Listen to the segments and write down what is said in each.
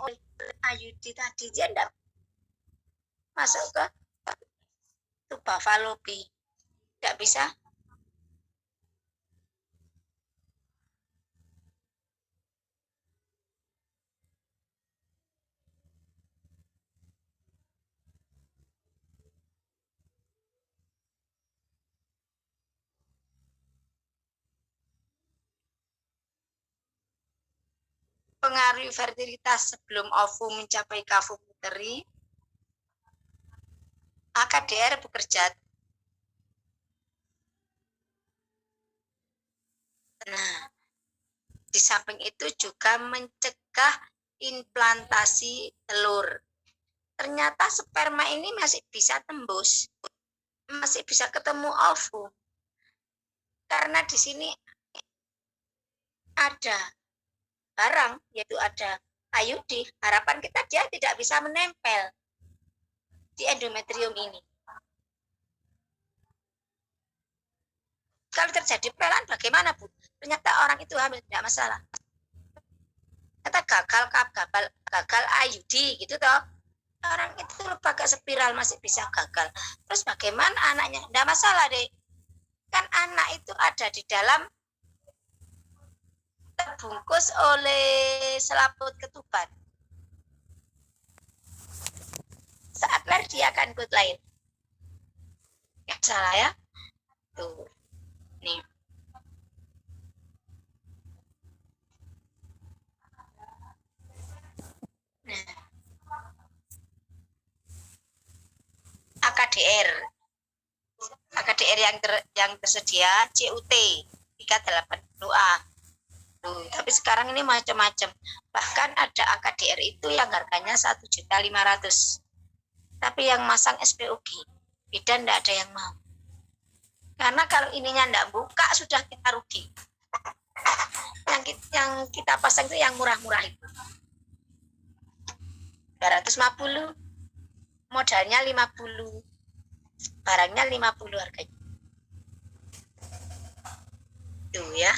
oleh IUD tadi, dia tidak masuk ke tuba falopi, tidak bisa. Pengaruh fertilitas sebelum ovum mencapai kafum uteri, AKDR bekerja. Nah, di samping itu juga mencegah implantasi telur. Ternyata sperma ini masih bisa tembus, masih bisa ketemu ovum. Karena di sini ada barang, yaitu ada IUD, harapan kita dia tidak bisa menempel di endometrium ini. Kalau terjadi pelan bagaimana, Bu? Ternyata orang itu hamil, tidak masalah. Ternyata gagal IUD gitu toh. Orang itu pakai spiral masih bisa gagal. Terus bagaimana anaknya? Tidak masalah deh. Kan anak itu ada di dalam terbungkus oleh selaput ketuban. Saat lahir dia akan ikut lahir. Ya, salah ya. Tuh. Nih. Nah. AKDR yang tersedia CUT 380A. Tapi sekarang ini macam-macam. Bahkan ada AKDR itu yang harganya 1.500.000. Tapi yang masang SPOG, bidan tidak ada yang mau. Karena kalau ininya tidak buka, sudah kita rugi. Yang kita pasang itu yang murah-murah itu. 250, modalnya 50, barangnya 50 harganya. Tuh ya.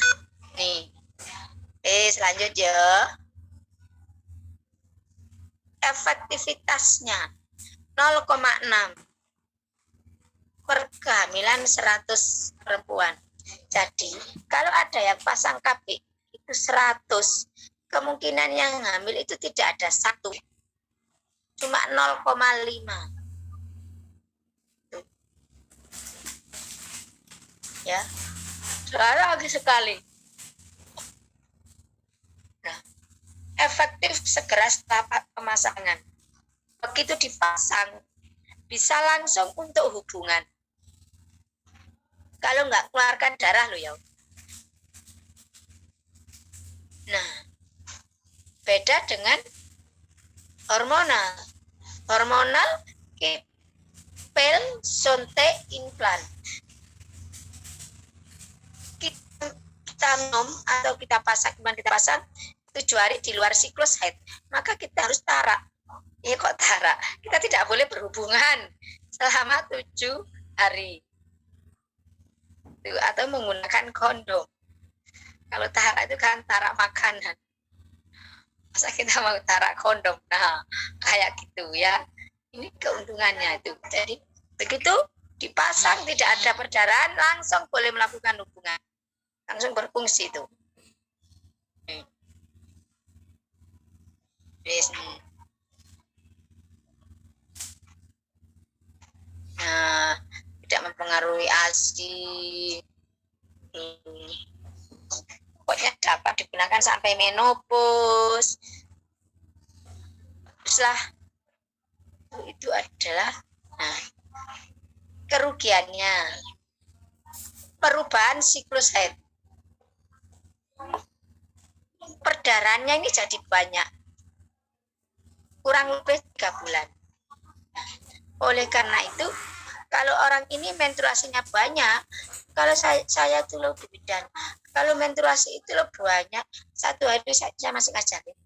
Nih. Selanjutnya. Efektivitasnya 0,6 per kehamilan 100 perempuan. Jadi, kalau ada yang pasang KB itu 100, kemungkinan yang hamil itu tidak ada 1. Cuma 0,5. Ya. Lagi sekali. Nah, efektif segera setelah pemasangan. Begitu dipasang, bisa langsung untuk hubungan. Kalau nggak keluarkan darah loh ya. Nah, beda dengan hormonal. Hormonal kipel sonte implan. Kita nom atau kita pasang 7 hari di luar siklus haid, maka kita harus tarak. Ya kok tarak? Kita tidak boleh berhubungan selama 7 hari. Atau menggunakan kondom. Kalau tarak itu kan tarak makanan. Masa kita mau tarak kondom? Nah, kayak gitu ya. Ini keuntungannya itu. Jadi begitu dipasang tidak ada perdarahan, langsung boleh melakukan hubungan. Langsung berfungsi itu. Nah, tidak mempengaruhi ASI. Pokoknya dapat digunakan sampai menopause. Teruslah itu adalah kerugiannya. Perubahan siklus haid. Perdarahannya ini jadi banyak. Kurang lebih 3 bulan. Oleh karena itu, kalau orang ini menstruasinya banyak, kalau saya dulu bidan, kalau menstruasi itu lebih banyak, 1 hari saya masih ngajarin.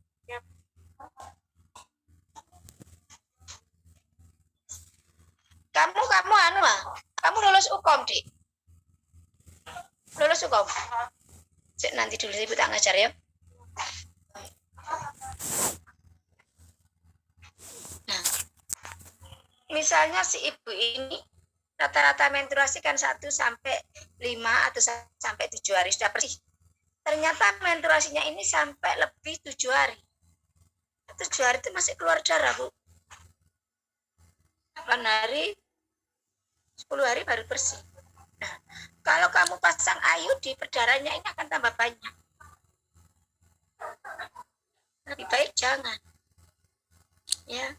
Kamu lulus UKOM, Dik? Lulus UKOM? Nanti dulu Ibu tak ngajar ya. misalnya si ibu ini rata-rata menstruasi kan 1 sampai 5 atau sampai 7 hari sudah bersih. Ternyata menstruasinya ini sampai lebih 7 hari. 7 hari itu masih keluar darah, Bu. 8 hari, 10 hari baru bersih. Nah, kalau kamu pasang IUD, perdarahnya ini akan tambah banyak. Lebih baik jangan. Ya.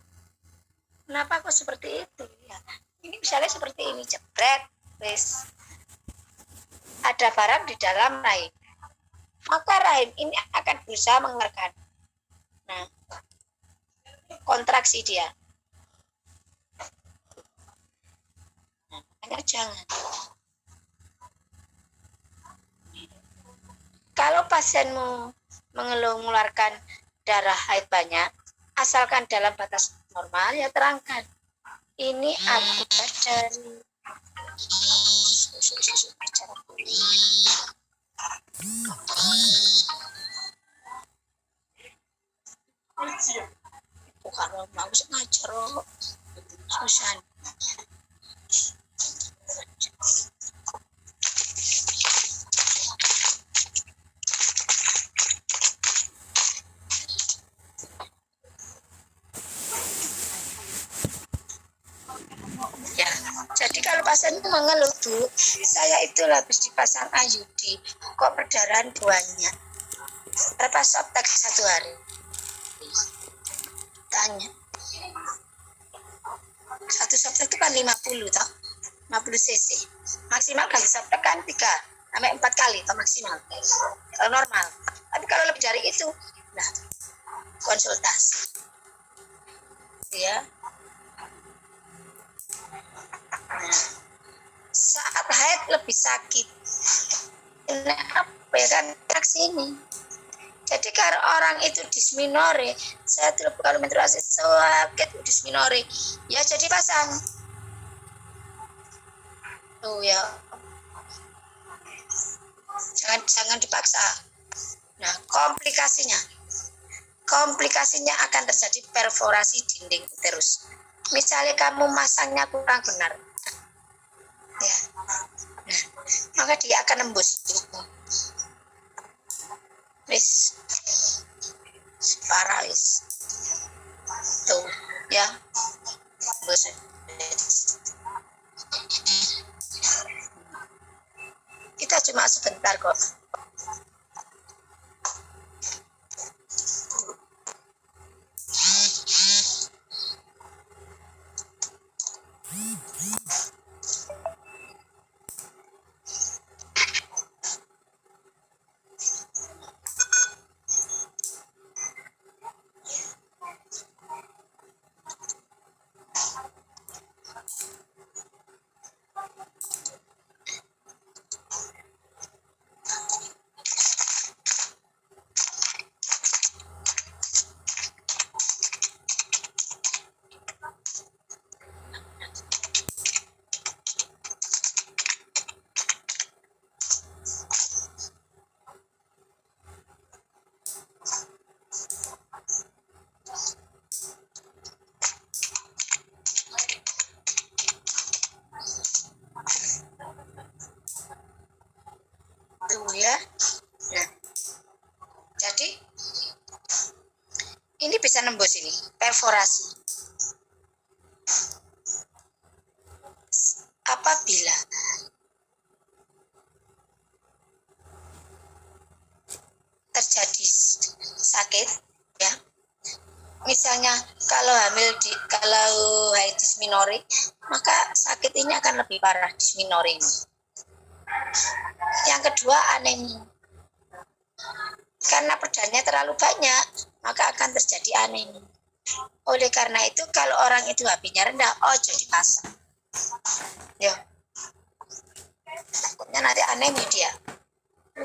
Kenapa kok seperti itu? Ya. Ini misalnya seperti ini, jebret, wis. Ada barang di dalam rahim. Maka rahim ini akan berusaha mengeluarkan. Nah, kontraksi dia. Nah, makanya jangan. Kalau pasienmu mengeluarkan darah haid banyak, asalkan dalam batas normal, ya terangkan. Ini akibat dari bukan mau ngajar susah. Ya, jadi kalau pasien itu mengeluh, Bu, saya itu habis dipasang IUD, kok perdarahan banyak. Berapa softtek 1 hari? Tanya. 1 softtek itu kan 50 toh, 50 cc. Maksimal kali softtek kan 3 sampai 4 kali toh maksimal. Kalau normal. Tapi kalau lebih dari itu, nah konsultasi. Ya. Nah, saat haid lebih sakit. Ini apa ya kan ini. Jadi kalau orang itu dysmenorrhea, saya tuh kalau menstruasi sakit dysmenorrhea, ya jadi pasang. Oh ya, jangan dipaksa. Nah, komplikasinya akan terjadi perforasi dinding uterus. Misalnya kamu masangnya kurang benar, ya, nah, maka dia akan nembus. Wis parah wis tuh ya, bos. Kita cuma sebentar kok. Ya. Nah, jadi ini bisa nembus ini perforasi. Apabila terjadi sakit, ya, misalnya kalau haid dysmenorrhea, maka sakit ini akan lebih parah dysmenorrhea ini. Yang kedua anemia. Karena perdananya terlalu banyak, maka akan terjadi anemia. Oleh karena itu, kalau orang itu HB-nya rendah, jadi pasang. Ya. Takutnya nanti anemia dia.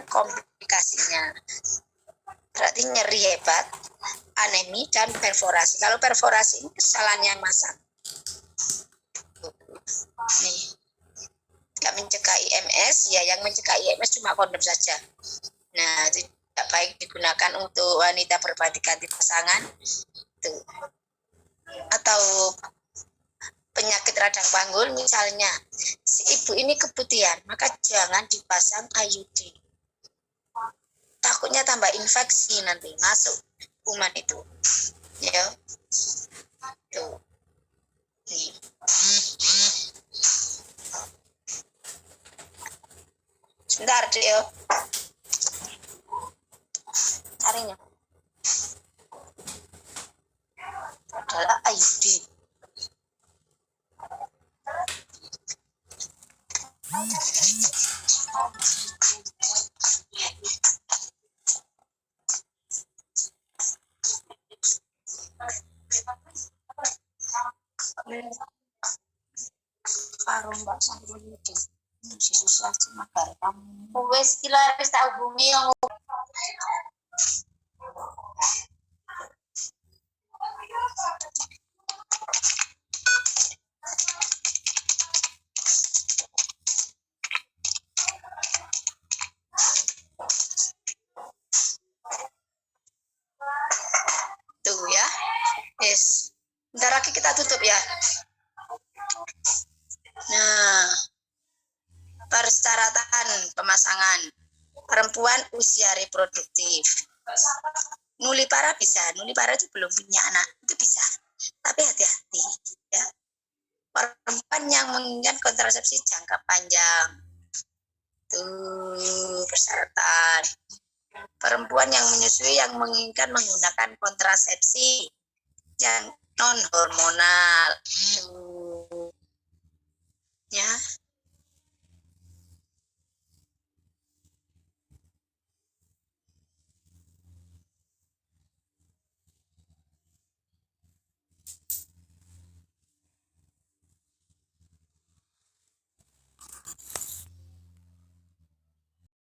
Komplikasinya. Berarti nyeri hebat, anemia dan perforasi. Kalau perforasi ini kesalahannya masang. Nih. Tidak mencegah IMS, ya yang mencegah IMS cuma kondom saja. Nah, tidak baik digunakan untuk wanita berganti-ganti pasangan. Tuh. Atau penyakit radang panggul, misalnya si ibu ini keputihan, maka jangan dipasang IUD. Takutnya tambah infeksi nanti masuk kuman itu. Ya. Tuh. Nih. Sebentar, Dio. Carinya. Adalah IUD. Karung mbak sampai ini si susah magar kamu. Wes kila wis tak hubungi yang tuh ya. Yes. Bentar lagi kita tutup ya. Nah, persyaratan pemasangan perempuan usia reproduktif. Nulipara bisa, nulipara itu belum punya anak, itu bisa. Tapi hati-hati ya. Perempuan yang menginginkan kontrasepsi jangka panjang. Tuh persyaratan. Perempuan yang menyusui yang menginginkan menggunakan kontrasepsi yang non hormonal. Ya.